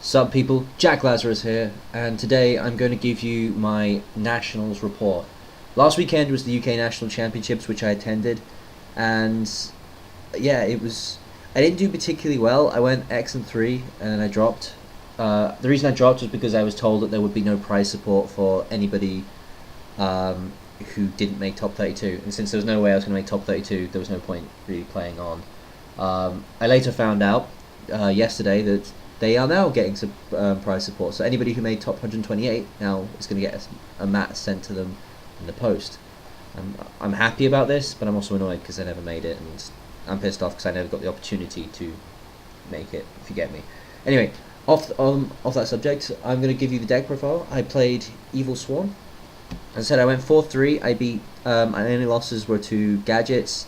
Sup people, Jack Lazarus here, and today I'm going to give you my Nationals report. Last weekend was the UK National Championships, which I attended, and yeah, I didn't do particularly well. I went X and 3, and I dropped. The reason I dropped was because I was told that there would be no prize support for anybody who didn't make top 32, and since there was no way I was going to make top 32, there was no point really playing on. I later found out yesterday that they are now getting some prize support. So anybody who made top 128 now is going to get a mat sent to them in the post. I'm happy about this, but I'm also annoyed because I never made it, and I'm pissed off because I never got the opportunity to make it, if you get me. Anyway, off that subject, I'm going to give you the deck profile. I played Evilswarm. As I said, I went 4-3. I beat, my only losses were 2 Gadgets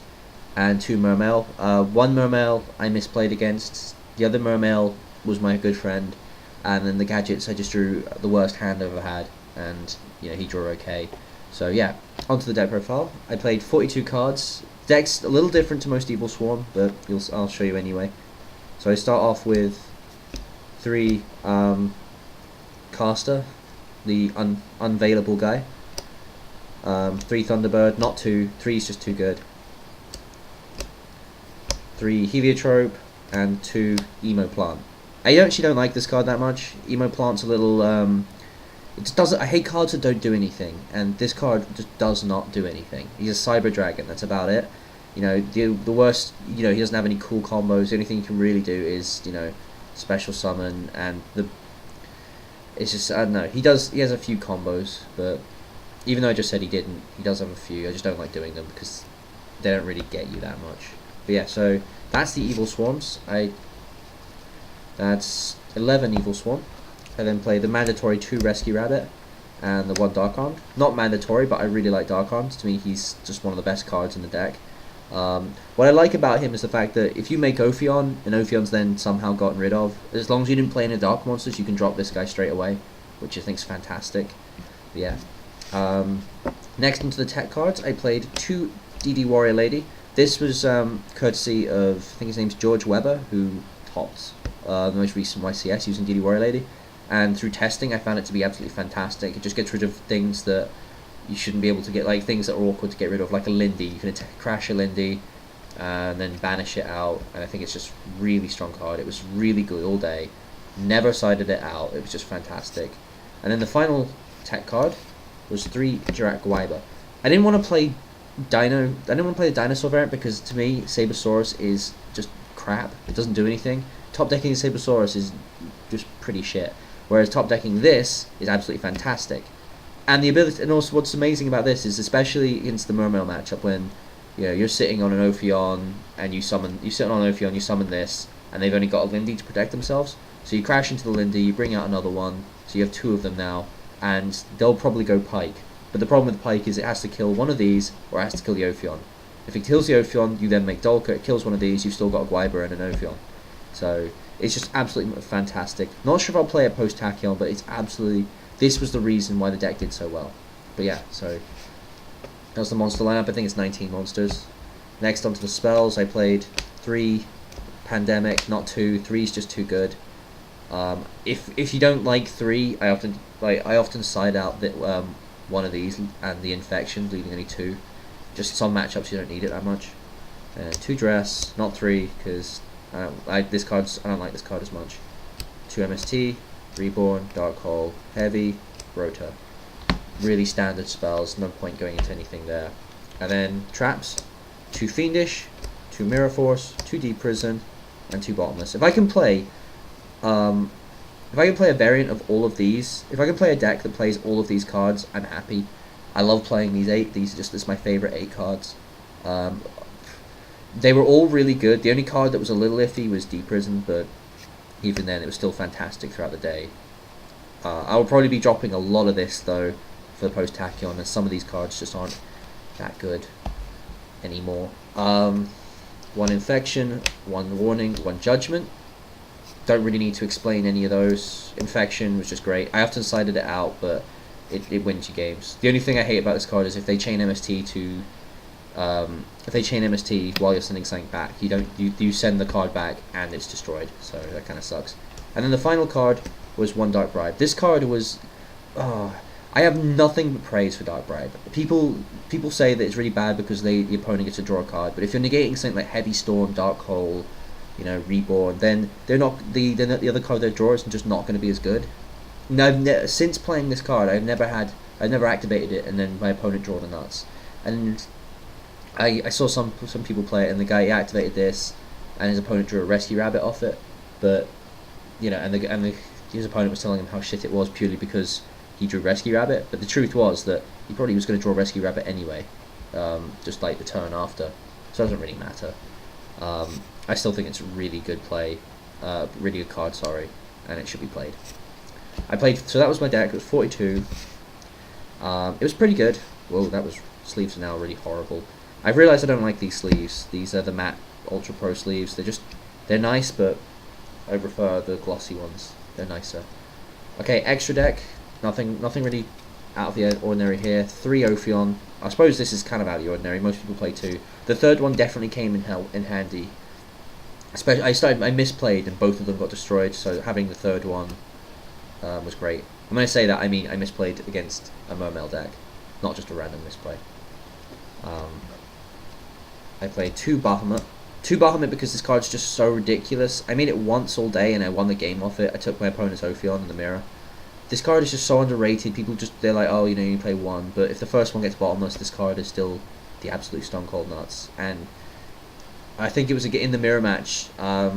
and 2 Mermail. One Mermail I misplayed against. The other Mermail was my good friend, and then the Gadgets I just drew the worst hand I've ever had, and you know, he drew okay. So yeah, onto the deck profile. I played 42 cards. Deck's a little different to most Evilswarm, but I'll show you anyway. So I start off with 3 Caster, the unavailable guy. 3 Thunderbird, not 2. 3 is just too good. 3 Heliotrope and 2 Emo Plant. I actually don't like this card that much. Emo Plant's a little it doesn't. I hate cards that don't do anything, and this card just does not do anything. He's a Cyber Dragon. That's about it. You know, the worst. You know, he doesn't have any cool combos. The only thing he can really do is, you know, special summon, and it's just, I don't know. He has a few combos, but even though I just said he didn't, he does have a few. I just don't like doing them because they don't really get you that much. But yeah, so that's the Evilswarms. That's 11 Evilswarm. I then play the mandatory 2 Rescue Rabbit and the 1 Dark Armed. Not mandatory, but I really like Dark Armed. To me, he's just one of the best cards in the deck. What I like about him is the fact that if you make Ophion, and Ophion's then somehow gotten rid of, as long as you didn't play any Dark Monsters, you can drop this guy straight away, which I think is fantastic. But yeah. Next into the tech cards, I played 2 DD Warrior Lady. This was courtesy of, I think his name's George Weber, who topped the most recent YCS using DD Warrior Lady. And through testing, I found it to be absolutely fantastic. It just gets rid of things that you shouldn't be able to get, like things that are awkward to get rid of, like a Lindy. You can crash a Lindy and then banish it out, and I think it's just really strong card. It was really good all day. Never sided it out. It was just fantastic. And then the final tech card was 3 Jirak Gwaiba. I didn't want to play Dino. I didn't want to play the dinosaur variant because to me Sabersaurus is just crap. It doesn't do anything. Top decking Sabersaurus is just pretty shit. Whereas top decking this is absolutely fantastic. And the ability, and also what's amazing about this is, especially against the Mermail matchup, when you're sitting on an Ophion and you sit on an Ophion, you summon this, and they've only got a Lindy to protect themselves. So you crash into the Lindy, you bring out another one, so you have 2 of them now, and they'll probably go Pike. But the problem with Pike is it has to kill one of these, or it has to kill the Ophion. If it kills the Ophion, you then make Dolka. It kills one of these, you've still got a Gwaiba and an Ophion. So it's just absolutely fantastic. Not sure if I'll play it post-Tachyon, but it's absolutely... This was the reason why the deck did so well. But yeah, so that was the monster lineup. I think it's 19 monsters. Next onto the spells, I played 3 Pandemic, not 2. 3 is just too good. If you don't like 3, I often side out that one of these and the Infection, leaving only 2. Just some matchups you don't need it that much. 2 Dress, not 3, because I don't like this card as much. 2 MST, Reborn, Dark Hole, Heavy, Rota. Really standard spells, no point going into anything there. And then traps, 2 Fiendish, 2 Mirror Force, 2 Deep Prison, and 2 Bottomless. If I can play a variant of all of these, if I can play a deck that plays all of these cards, I'm happy. I love playing these 8. This is my favorite 8 cards. They were all really good. The only card that was a little iffy was Deep Prison, but even then it was still fantastic throughout the day. I will probably be dropping a lot of this though for the post-Tachyon, as some of these cards just aren't that good anymore. 1 Infection, 1 Warning, 1 Judgment. Don't really need to explain any of those. Infection was just great. I often sided it out, but it wins you games. The only thing I hate about this card is if they chain MST to if they chain MST while you're sending something back, you send the card back and it's destroyed, so that kind of sucks. And then the final card was one Dark Bribe. This card was, I have nothing but praise for Dark Bribe. People say that it's really bad because the opponent gets to draw a card, but if you're negating something like Heavy Storm, Dark Hole, you know, Reborn, then they're not the other card they draw is just not going to be as good. Now, since playing this card, I've never activated it, and then my opponent draw the nuts. And I saw some people play it, and the guy activated this, and his opponent drew a Rescue Rabbit off it, but you know, his opponent was telling him how shit it was purely because he drew Rescue Rabbit. But the truth was that he probably was going to draw Rescue Rabbit anyway, just like the turn after. So it doesn't really matter. I still think it's a really good play, really good card, sorry, and it should be played. So that was my deck. It was 42. It was pretty good. Whoa, sleeves are now really horrible. I've realised I don't like these sleeves. These are the matte Ultra Pro sleeves. They're nice, but I prefer the glossy ones. They're nicer. Okay, extra deck. Nothing really out of the ordinary here. 3 Ophion. I suppose this is kind of out of the ordinary. Most people play 2. The third one definitely came in handy. Especially, I misplayed and both of them got destroyed. So having the third one was great. And when I say that, I mean I misplayed against a Mermail deck, not just a random misplay. I played 2 Bahamut. 2 Bahamut because this card's just so ridiculous. I made it once all day and I won the game off it. I took my opponent's Ophion in the mirror. This card is just so underrated. People they're like, oh, you know, you play 1, but if the first one gets bottomless, this card is still the absolute stone cold nuts. And I think it was in the mirror match. I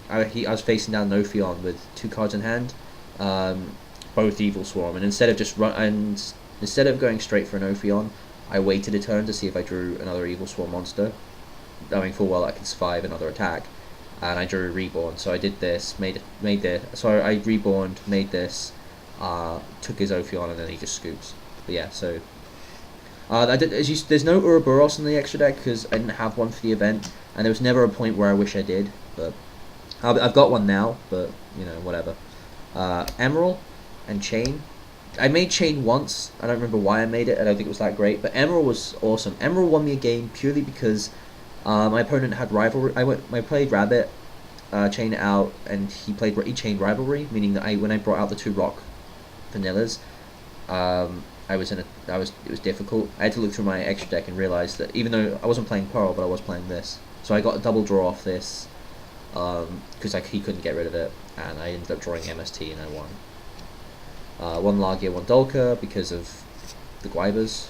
was facing down an Ophion with 2 cards in hand, both Evilswarm, and instead of going straight for an Ophion, I waited a turn to see if I drew another Evilswarm monster, knowing full well I can survive another attack, and I drew a Reborn. So I did this, so I Reborned, made this, took his Ophion, and then he just scoops. But yeah, so there's no Ouroboros in the extra deck because I didn't have one for the event, and there was never a point where I wish I did, but I've got one now, but you know, whatever. Emerald and Chain. I made Chain once. I don't remember why I made it. I don't think it was that great, but Emerald was awesome. Emerald won me a game purely because my opponent had Rivalry. I played Rabbit, Chain out, and he chained Rivalry, meaning that when I brought out the 2 rock vanillas, it was difficult. I had to look through my extra deck and realize that even though I wasn't playing Pearl, but I was playing this, so I got a double draw off this because he couldn't get rid of it, and I ended up drawing MST and I won. 1 Lagia, 1 Dolka because of the Guibas.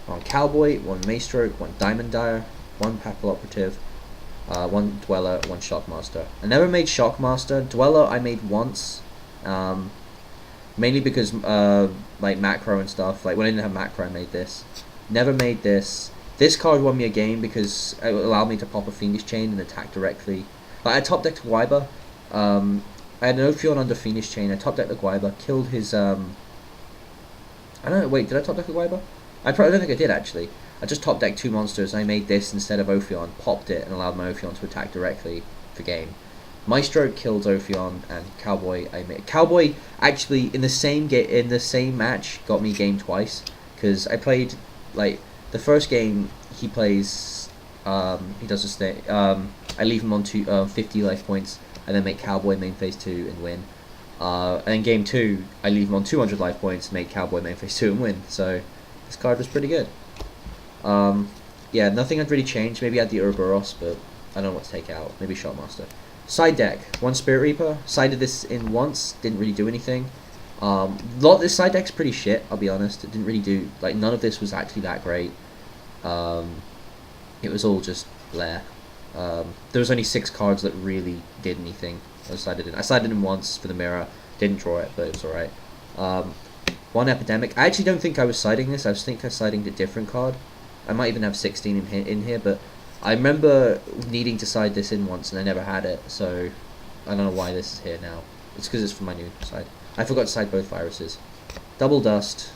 1 Cowboy, 1 Maestroke, 1 Diamond Dyer, 1 Papal Operative, 1 Dweller, 1 Shockmaster. I never made Shockmaster. Dweller I made once, mainly because like macro and stuff. Like when I didn't have macro, I made this. Never made this. This card won me a game because it allowed me to pop a Fiendish Chain and attack directly. Like I top decked Guiba. I had an Ophion under Fiendish Chain. I top decked the Guiba, killed his I don't know. Wait, did I top deck the Guiba? I don't think I did actually. I just top decked 2 monsters. And I made this instead of Ophion, popped it, and allowed my Ophion to attack directly for game. Maestro killed Ophion, and Cowboy I made. Cowboy actually in the same match got me game twice because I played like the first game he plays. He does this thing. I leave him on 50 life points, and then make Cowboy main phase 2 and win. And in game 2, I leave him on 200 life points, make Cowboy main phase 2 and win. So this card was pretty good. Yeah, nothing had really changed. Maybe I had the Ouroboros, but I don't know what to take out. Maybe Shotmaster. Side deck, 1 Spirit Reaper. Sided this in once, didn't really do anything. This side deck's pretty shit, I'll be honest. It didn't really do, like, none of this was actually that great. It was all just bleh. There was only 6 cards that really did anything. I sided in once for the mirror, didn't draw it, but it was alright. 1 Epidemic. I actually don't think I was siding this. I think I was siding a different card. I might even have 16 in here, but I remember needing to side this in once and I never had it, so I don't know why this is here now. It's because it's from my new side. I forgot to side both viruses. Double Dust.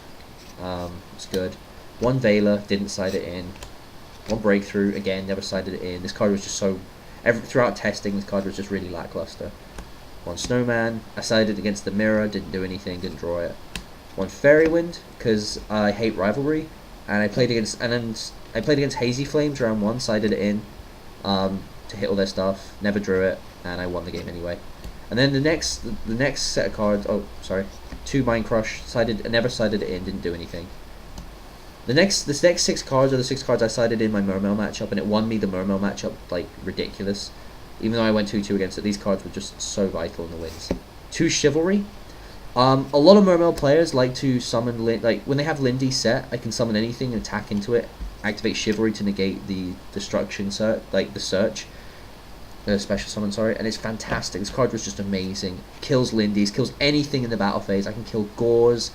It's good. 1 Veiler, didn't side it in. 1 Breakthrough, again, never sided it in. This card was just so... throughout testing, this card was just really lackluster. 1 Snowman, I sided against the mirror, didn't do anything, didn't draw it. 1 Fairy Wind, because I hate Rivalry, and I played against Hazy Flames round 1, sided it in to hit all their stuff, never drew it, and I won the game anyway. And then the next set of cards, oh sorry, 2 Mind Crush, never sided it in, didn't do anything. This next 6 cards are the 6 cards I sided in my Mermail matchup, and it won me the Mermail matchup like ridiculous. Even though I went 2-2 against it, these cards were just so vital in the wins. 2 Chivalry. A lot of Mermail players like to summon, like when they have Lindy set, I can summon anything and attack into it, activate Chivalry to negate the destruction like the search. Special summon, sorry, and it's fantastic. This card was just amazing. Kills Lindy's, kills anything in the battle phase. I can kill Gores,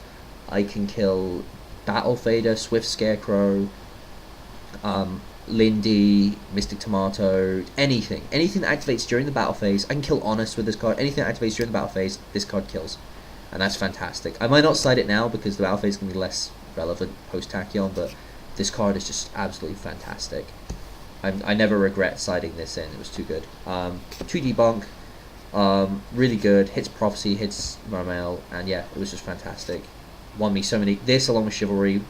I can kill Battle Fader, Swift Scarecrow, Lindy, Mystic Tomato, anything that activates during the battle phase. I can kill Honest with this card. Anything that activates during the battle phase, this card kills, and that's fantastic. I might not side it now because the battle phase can be less relevant post Tachyon, but this card is just absolutely fantastic. I never regret siding this in. It was too good. 2 Debunk, really good. Hits Prophecy, hits Mermail, and yeah, it was just fantastic. Won me so many. This along with Chivalry,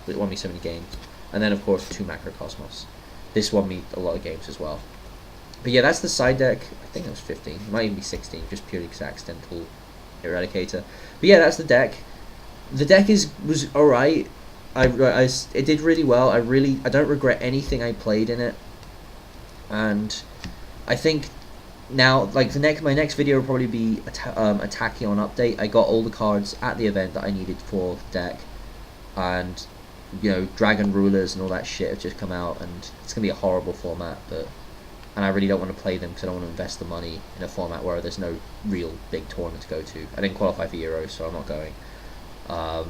it won me so many games. And then of course 2 Macrocosmos. This won me a lot of games as well. But yeah, that's the side deck. I think it was 15. It might even be 16, just purely because Accidental Eradicator. But yeah, that's the deck. The deck was alright. It did really well. I don't regret anything I played in it, and I think now like my next video will probably be a Tachyon update. I got all the cards at the event that I needed for the deck, and Dragon Rulers and all that shit have just come out, and it's gonna be a horrible format, and I really don't want to play them because I don't want to invest the money in a format where there's no real big tournament to go to. I didn't qualify for Euros, so I'm not going. I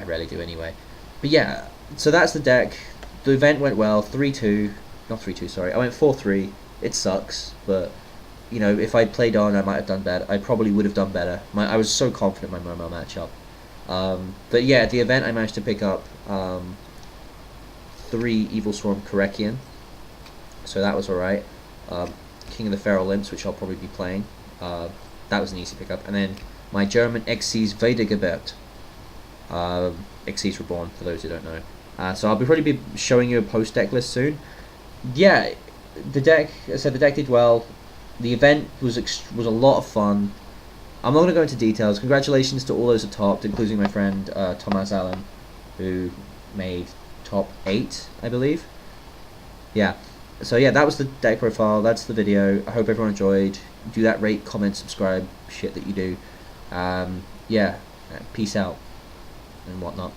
rarely do anyway. But yeah, so that's the deck. The event went well, 3-2, not 3-2, sorry. I went 4-3. It sucks, but if I'd played on, I might have done better. I probably would have done better. I was so confident in my Mermail matchup. But yeah, at the event, I managed to pick up 3 Evilswarm Decklist, so that was alright. King of the Feral Imps, which I'll probably be playing. That was an easy pickup. And then my German Xyz Wiedergeburt. Xyz Reborn, for those who don't know. So I'll probably be showing you a post deck list soon. Yeah, the deck did well. The event was a lot of fun. I'm not going to go into details. Congratulations to all those at top, including my friend Thomas Allen, who made top 8, I believe. Yeah. So yeah, that was the deck profile. That's the video. I hope everyone enjoyed. Do that rate, comment, subscribe shit that you do. Yeah. Peace out and whatnot.